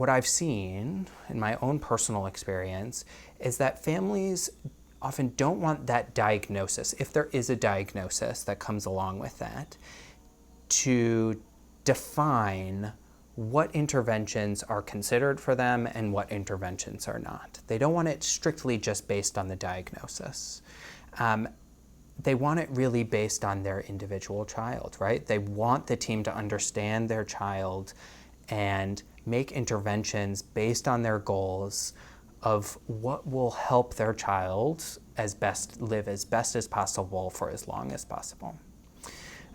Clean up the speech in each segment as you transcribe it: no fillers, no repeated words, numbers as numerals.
What I've seen in my own personal experience is that families often don't want that diagnosis, if there is a diagnosis that comes along with that, to define what interventions are considered for them and what interventions are not. They don't want it strictly just based on the diagnosis. They want it really based on their individual child, right? They want the team to understand their child and make interventions based on their goals of what will help their child live as best as possible for as long as possible.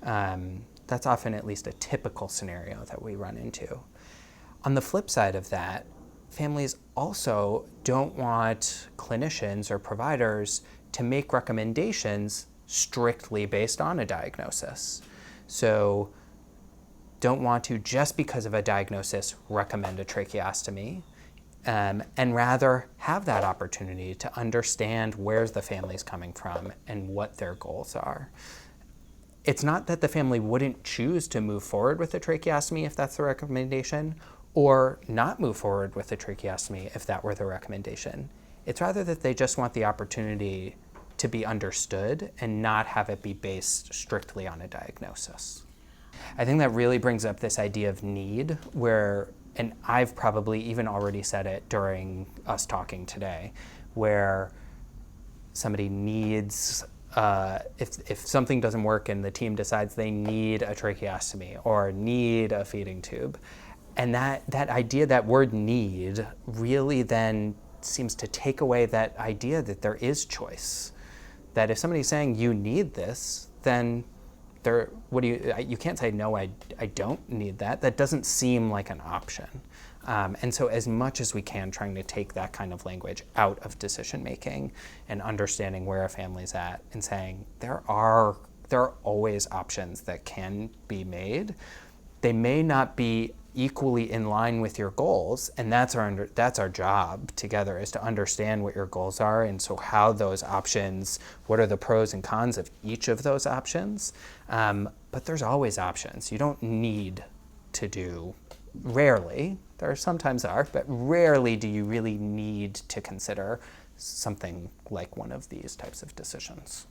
That's often at least a typical scenario that we run into. On the flip side of that, families also don't want clinicians or providers to make recommendations strictly based on a diagnosis. So don't want to, just because of a diagnosis, recommend a tracheostomy, and rather have that opportunity to understand where the family's coming from and what their goals are. It's not that the family wouldn't choose to move forward with a tracheostomy if that's the recommendation, or not move forward with a tracheostomy if that were the recommendation. It's rather that they just want the opportunity to be understood and not have it be based strictly on a diagnosis. I think that really brings up this idea of need, where, and I've probably even already said it during us talking today, where somebody needs, if something doesn't work and the team decides they need a tracheostomy or need a feeding tube, and that idea, that word need, really then seems to take away that idea that there is choice. That if somebody's saying you need this, then you can't say, no, I don't need that. That doesn't seem like an option. And so as much as we can, trying to take that kind of language out of decision making and understanding where a family's at and saying there are always options that can be made. They may not be equally in line with your goals, and that's our job together, is to understand what your goals are, and so how those options, what are the pros and cons of each of those options. But there's always options. You don't need to do, rarely, there sometimes are, but rarely do you really need to consider something like one of these types of decisions.